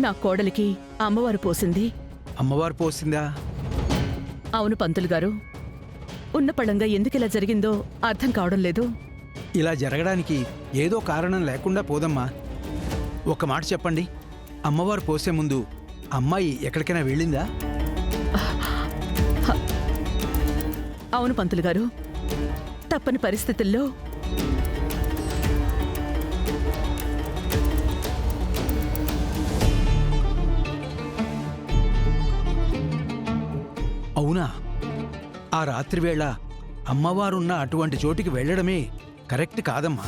నా కోడలికి అమ్మవారు పోసింది. అమ్మవారు పోసిందా? అవును పంతులు గారు. ఉన్న పళంగా ఎందుకిలా జరిగిందో అర్థం కావడం లేదు. ఇలా జరగడానికి ఏదో కారణం లేకుండా పోదమ్మా. ఒక మాట చెప్పండి, అమ్మవారు పోసే ముందు అమ్మాయి ఎక్కడికైనా వెళ్ళిందా? అవును పంతులు గారు. తప్పని పరిస్థితుల్లో అవునా? ఆ రాత్రివేళ అమ్మవారున్న అటువంటి చోటికి వెళ్ళడమే కరెక్ట్ కాదమ్మా.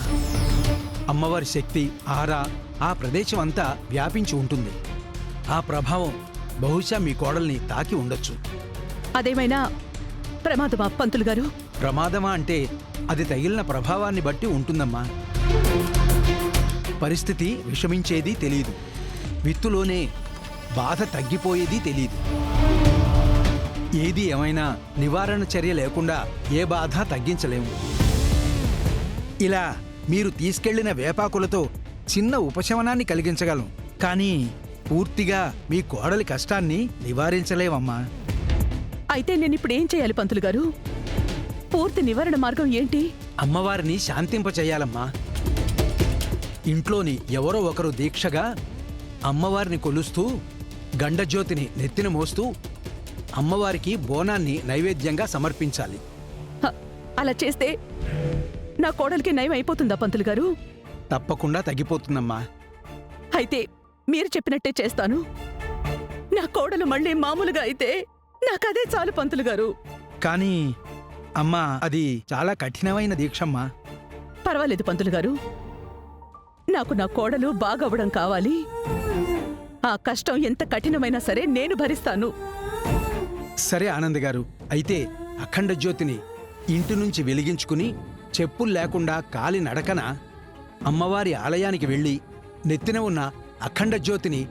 అమ్మవారి శక్తి ఆరా ఆ ప్రదేశం అంతా వ్యాపించి ఉంటుంది. ఆ ప్రభావం బహుశా మీ కోడల్ని తాకి ఉండొచ్చు. అదేమైనా ప్రమాదమా పంతులు గారు? ప్రమాదమా అంటే అది తగిలిన ప్రభావాన్ని బట్టి ఉంటుందమ్మా. పరిస్థితి విషమించేది తెలీదు, విత్తులోనే బాధ తగ్గిపోయేది తెలీదు. ఏది ఏమైనా నివారణ చర్య లేకుండా ఏ బాధ తగ్గించలేము. ఇలా మీరు తీసుకెళ్లిన వేపాకులతో చిన్న ఉపశమనాన్ని కలిగించగలం, కానీ పూర్తిగా మీ కోడలి కష్టాన్ని నివారించలేమమ్మా. అయితే నేనిప్పుడేం చేయాలి పంతులు గారు? పూర్తి నివారణ మార్గం ఏంటి? అమ్మవారిని శాంతింపచేయాలమ్మా. ఇంట్లోని ఎవరో ఒకరు దీక్షగా అమ్మవారిని కొలుస్తూ గండజ్యోతిని నెత్తిన మోస్తూ అమ్మవారికి బోనాన్ని నైవేద్యంగా సమర్పించాలి. అలా చేస్తే నా కోడలికి నయం అయిపోతుందా పంతులు గారు? తప్పకుండా తగ్గిపోతుందమ్మా. అయితే మీరు చెప్పినట్టే చేస్తాను. నా కోడలు మళ్ళీ మామూలుగా అయితే నాకదే చాలు పంతులు గారు. కానీ అమ్మా, అది చాలా కఠినమైన దీక్షమ్మా. పర్వాలేదు పంతులు గారు. నాకు నా కోడలు బాగవ్వడం కావాలి. ఆ కష్టం ఎంత కఠినమైనా సరే నేను భరిస్తాను. సరే ఆనంద్ గారు, అయితే అఖండ జ్యోతిని ఇంటి నుంచి వెలిగించుకుని చెప్పులు లేకుండా కాలి నడకన అమ్మవారి ఆలయానికి వెళ్ళి నెత్తిన ఉన్న అఖండ జ్యోతిని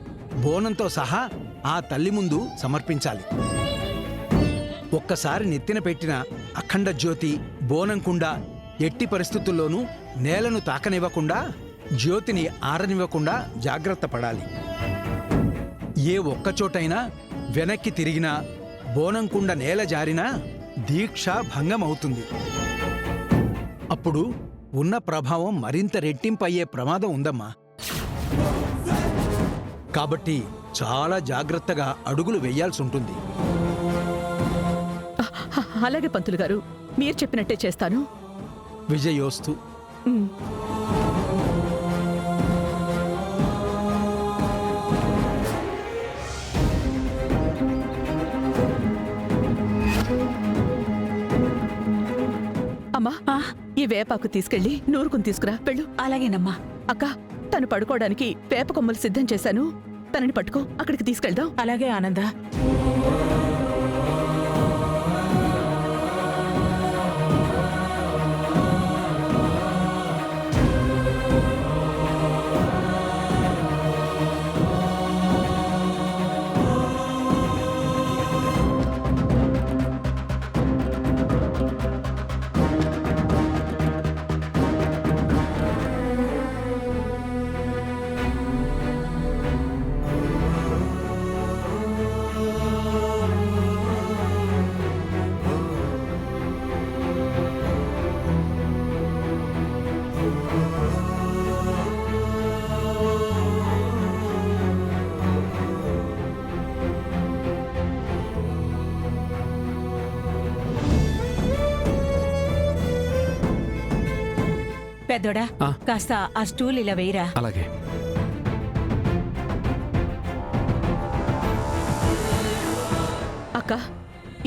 బోనంతో సహా ఆ తల్లి ముందు సమర్పించాలి. ఒక్కసారి నెత్తిన పెట్టిన అఖండ జ్యోతి బోనం కుండ ఎట్టి పరిస్థితుల్లోనూ నేలను తాకనివ్వకుండా, జ్యోతిని ఆరనివ్వకుండా జాగ్రత్త పడాలి. ఏ ఒక్కచోటైనా వెనక్కి తిరిగినా, బోనం కుండ నేల జారినా దీక్ష భంగమవుతుంది. అప్పుడు ఉన్న ప్రభావం మరింత రెట్టింపయ్యే ప్రమాదం ఉందమ్మా. కాబట్టి చాలా జాగ్రత్తగా అడుగులు వేయాల్సి ఉంటుంది. అలాగే పంతులు గారు, మీరు చెప్పినట్టే చేస్తాను. విజయోస్తు. ఉమ్. అమ్మా, ఈ వేపాకు తీసుకెళ్లి నూరుకుని తీసుకురా. వెళ్ళు. అలాగేనమ్మా. అక్క, తను పడుకోవడానికి వేప కొమ్మలు సిద్ధం చేశాను. తనని పట్టుకో, అక్కడికి తీసుకెళ్దాం. అలాగే ఆనంద. పెద్దోడా, కాస్త ఆ స్టూల్ ఇలా వేయరా. అలాగే. అక్క,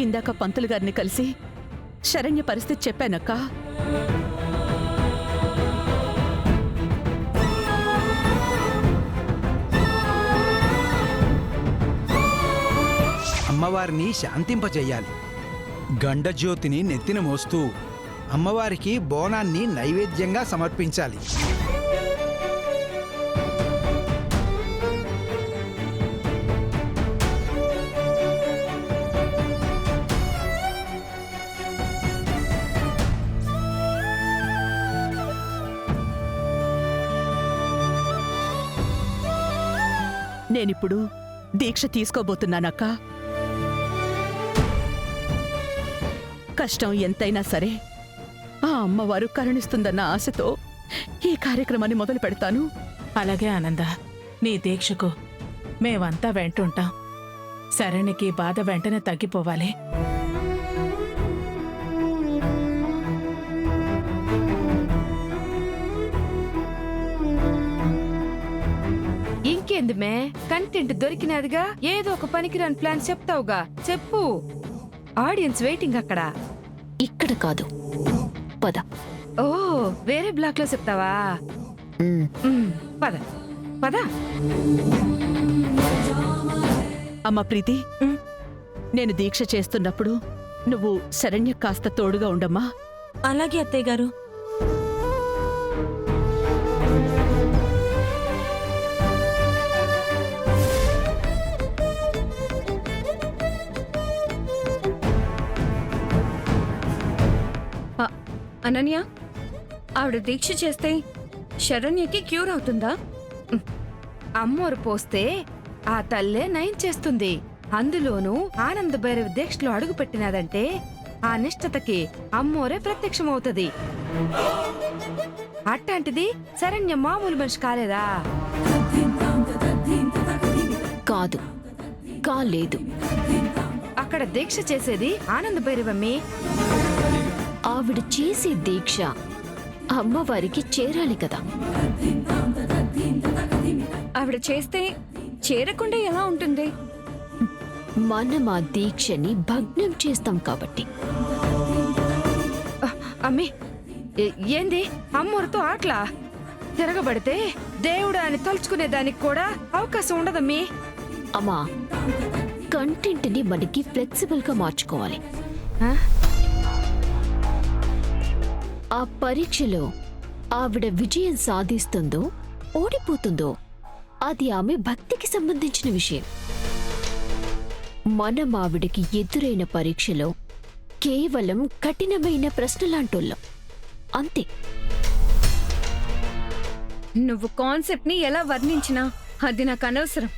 ఇందాక పంతులు గారిని కలిసి శరణ్య పరిస్థితి చెప్పానక్క. అమ్మవారిని శాంతింపచేయాలి. గండజ్యోతిని నెత్తిన మోస్తూ అమ్మవారికి బోనాన్ని నైవేద్యంగా సమర్పించాలి. నేనిప్పుడు దీక్ష తీసుకోబోతున్నానక్క. కష్టం ఎంతైనా సరే ఆ అమ్మవారు కరుణిస్తుందన్న ఆశతో ఈ కార్యక్రమాన్ని మొదలు పెడతాను. అలాగే ఆనంద, నీ దీక్షకు మేమంతా వెంటుంటాం. శరణ్యకి బాధ వెంటనే తగ్గిపోవాలి. ఇంకేంది మే, కంటెంట్ దొరికినదిగా. ఏదో ఒక పనికిరాని ప్లాన్ చెప్తావుగా, చెప్పు. ఆడియన్స్ వెయిటింగ్ అక్కడ. ఇక్కడ కాదు, పద. ఓ, వేరే బ్లాక్ లో చెప్తావా? పద పద. అమ్మ ప్రీతి, నేను దీక్ష చేస్తున్నప్పుడు నువ్వు శరణ్య కాస్త తోడుగా ఉండమ్మా. అలాగే అత్తయ్య గారు. అనన్య, ఆవిడ దీక్ష చేస్తే శరణ్యకి క్యూర్ అవుతుందా? అమ్మోరు పోస్తే ఆ తల్లే నయం చేస్తుంది. అందులోనూ ఆనంద భైరవ దీక్షలో అడుగు పెట్టినదంటే ఆ నిష్ఠతకి అమ్మోరే ప్రత్యక్షమవుతది. అట్లాంటిది శరణ్య మామూలు మనిషి కాలేదా? కాదు, కాలేదు. అక్కడ దీక్ష చేసేది ఆనంద భైరవమ్మే. ఆవిడ చేసే దీక్ష అమ్మవారికి చేరాలి కదా. ఆవిడ చేస్తే చేరకుండా ఎలా ఉంటుంది? మనం ఆ దీక్షని భగ్నం చేస్తాం కాబట్టి. అమ్మే, ఏంది అమ్మోరితో ఆటలా? తిరగబడితే దేవుడా అని తలుచుకునే దానికి కూడా అవకాశం ఉండదమ్మీ. అమ్మా, కంటెంట్ ని మనకి ఫ్లెక్సిబుల్ గా మార్చుకోవాలి. ఆ పరీక్షలో ఆవిడ విజయం సాధిస్తుందో ఓడిపోతుందో అది ఆమె భక్తికి సంబంధించిన విషయం. మనం ఆవిడకి ఎదురైన పరీక్షలో కేవలం కఠినమైన ప్రశ్నలాంటోళ్ళం, అంతే. నువ్వు కాన్సెప్ట్ ని ఎలా వర్ణించినా అది నాకు అనవసరం.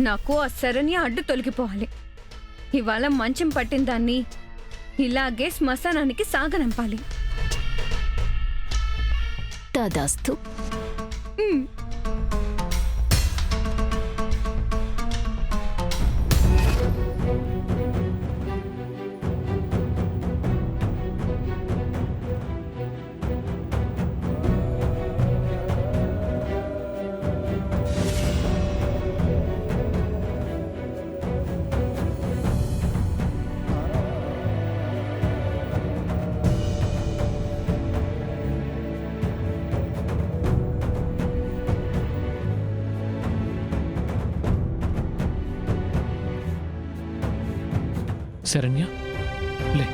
నాకు ఆ శరణ్య అడ్డు తొలగిపోవాలి. ఇవాళ మంచం పట్టిన దాన్ని ఇలాగే శ్మశానానికి సాగనంపాలి. తదాస్తు. శరణ్య, లే.